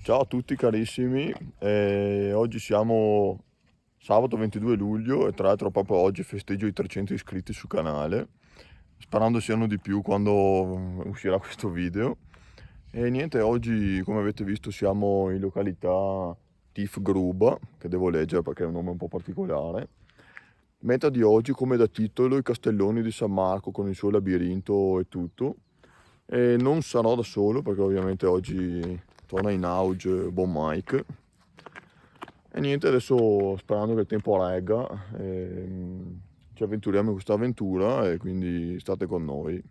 Ciao a tutti carissimi, oggi siamo sabato 22 luglio e tra l'altro proprio oggi festeggio i 300 iscritti sul canale, sperando siano di più quando uscirà questo video. E niente, oggi come avete visto siamo in località Tif Gruba, che devo leggere perché è un nome un po' particolare. Meta di oggi come da titolo i Castelloni di San Marco con il suo labirinto e tutto. E non sarò da solo perché ovviamente oggi torna in auge Buon Mike. E niente, adesso sperando che il tempo regga, ci avventuriamo in questa avventura e quindi state con noi.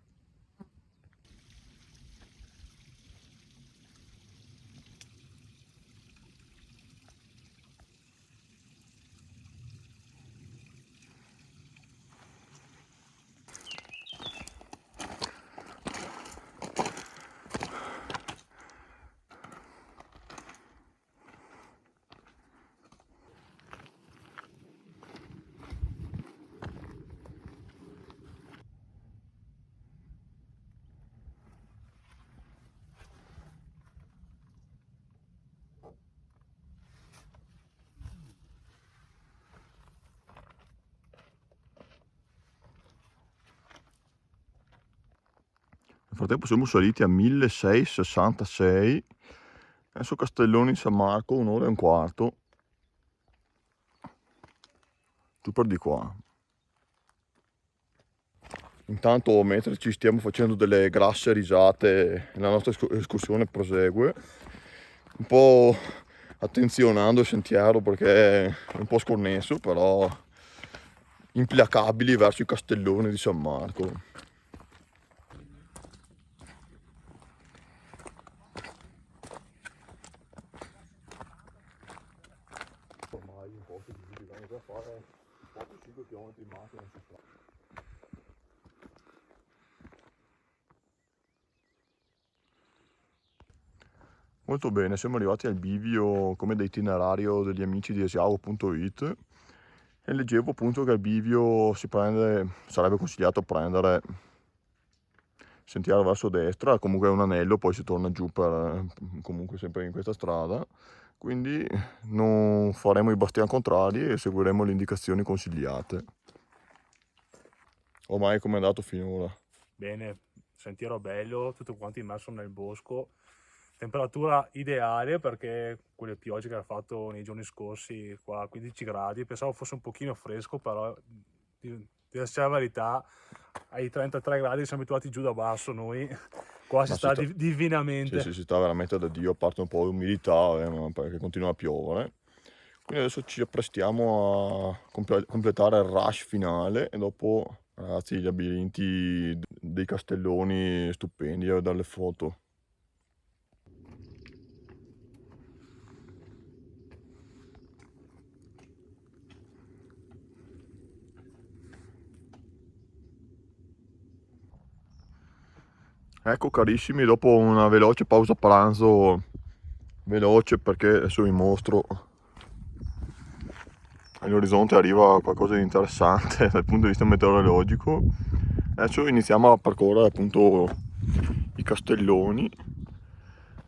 Nel frattempo siamo saliti a 1666, adesso Castelloni di San Marco, un'ora e un quarto, giù per di qua. Intanto mentre ci stiamo facendo delle grasse risate, la nostra escursione prosegue, un po' attenzionando il sentiero perché è un po' sconnesso, però implacabili verso i Castelloni di San Marco. Ormai un po' che bisogna già fare 4-5 km in macchina in città. Molto bene, siamo arrivati al bivio come da itinerario degli amici di esiavo.it e leggevo appunto che al bivio sarebbe consigliato prendere sentiero verso destra, comunque è un anello, poi si torna giù per comunque sempre in questa strada, quindi non faremo i bastiani contrari e seguiremo le indicazioni consigliate. Ormai come è andato finora? Bene, sentiero bello, tutto quanto immerso nel bosco, temperatura ideale perché quelle piogge che ha fatto nei giorni scorsi qua a 15 gradi, pensavo fosse un pochino fresco, però di essere la verità, ai 33 gradi siamo abituati giù da basso noi, qua si Ma sta divinamente. si sta veramente da Dio, a parte un po' di umidità, perché continua a piovere. Quindi adesso ci apprestiamo a completare il rush finale e dopo, ragazzi, i labirinti dei castelloni stupendi dalle foto. Ecco carissimi, dopo una veloce pausa pranzo, veloce perché adesso vi mostro, all'orizzonte arriva qualcosa di interessante dal punto di vista meteorologico. Adesso iniziamo a percorrere appunto i castelloni,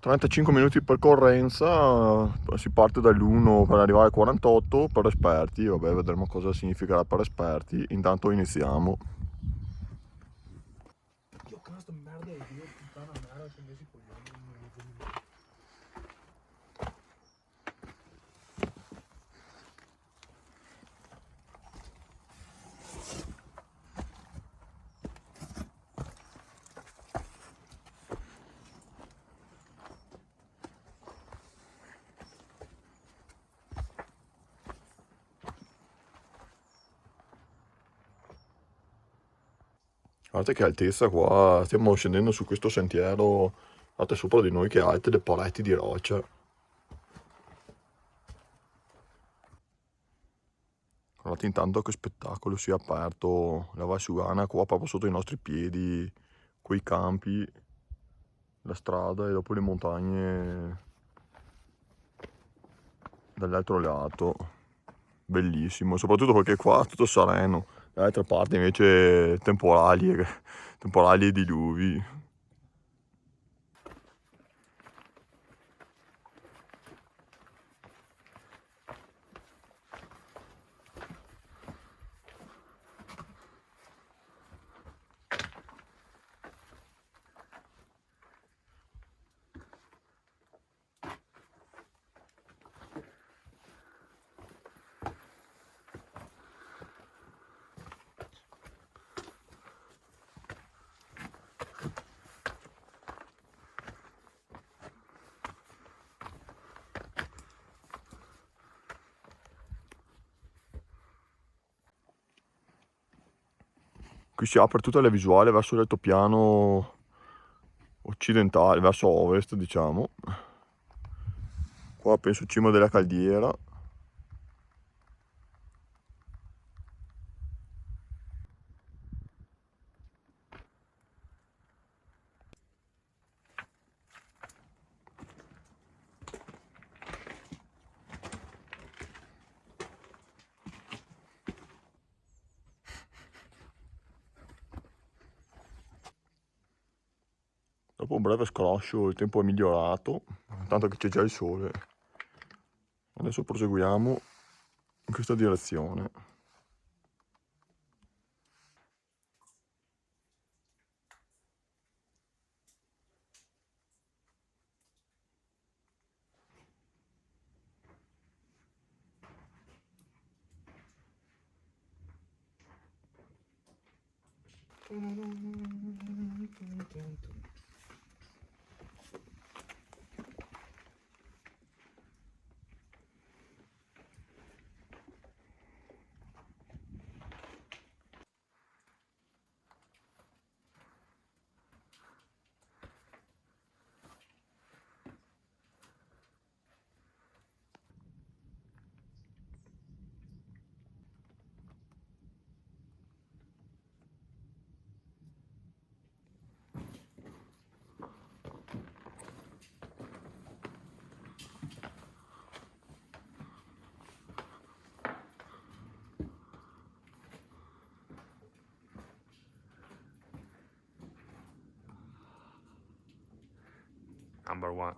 35 minuti di percorrenza, si parte dall'1 per arrivare al 48 per esperti, vabbè vedremo cosa significherà per esperti, intanto iniziamo. Dio, cazzo, merda, Dio, puttana merda, ci ho messo i coglioni. Guardate che altezza qua, stiamo scendendo su questo sentiero, guardate sopra di noi che alte le pareti di roccia. Guardate intanto che spettacolo, si è aperto la Valsugana qua proprio sotto i nostri piedi, quei campi, la strada e dopo le montagne dall'altro lato. Bellissimo, soprattutto perché qua è tutto sereno, dall'altra parte invece temporali e diluvi. Qui si apre tutta la visuale verso l'altopiano occidentale, verso ovest diciamo. Qua penso cima della caldiera. Dopo un breve scroscio il tempo è migliorato, tanto che c'è già il sole. Adesso proseguiamo in questa direzione. Number one.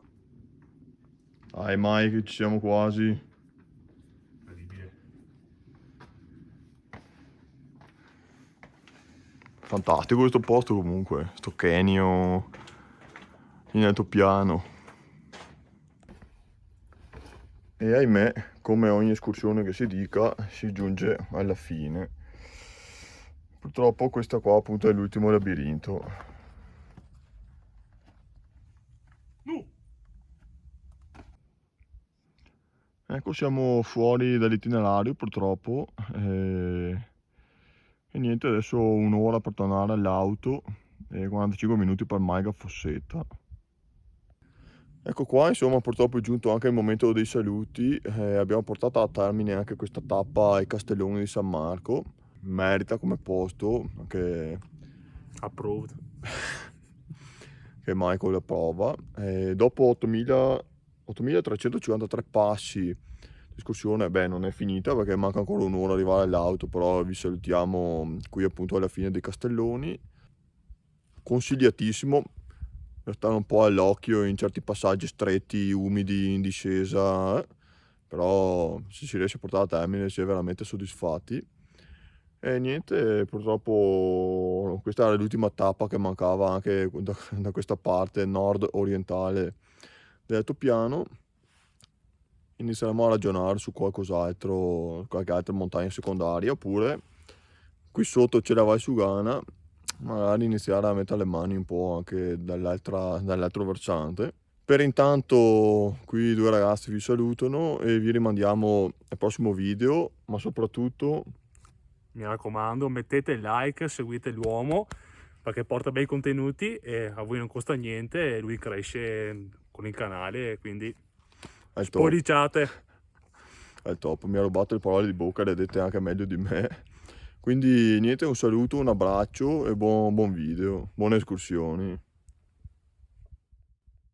Dai Mike, ci siamo quasi. Incredibile. Fantastico questo posto comunque, sto Kenio in altopiano. E ahimè, come ogni escursione che si dica, si giunge alla fine. Purtroppo questa qua appunto è l'ultimo labirinto. Ecco, siamo fuori dall'itinerario purtroppo. E niente, adesso un'ora per tornare all'auto e 45 minuti per Maiga Fossetta. Ecco qua, insomma, purtroppo è giunto anche il momento dei saluti. Abbiamo portato a termine anche questa tappa ai Castelloni di San Marco. Merita come posto, anche Approved. che Michael approva. Dopo 8.353 passi, l'escursione non è finita perché manca ancora un'ora ad arrivare all'auto, però vi salutiamo qui appunto alla fine dei Castelloni. Consigliatissimo per stare un po' all'occhio in certi passaggi stretti, umidi, in discesa, però se si riesce a portare a termine si è veramente soddisfatti. E niente, purtroppo questa era l'ultima tappa che mancava anche da questa parte nord-orientale dell'altopiano. Inizieremo a ragionare su qualcos'altro, qualche altra montagna secondaria, oppure qui sotto c'è la Val Sugana, magari iniziare a mettere le mani un po' anche dall'altro versante. Per intanto qui due ragazzi vi salutano e vi rimandiamo al prossimo video, ma soprattutto Mi raccomando, mettete il like, seguite l'uomo perché porta bei contenuti e a voi non costa niente e lui cresce con il canale, quindi al top. spoiliciate. Al top, mi ha rubato le parole di bocca, le ha dette anche meglio di me. Quindi niente, un saluto, un abbraccio e buon video, buone escursioni.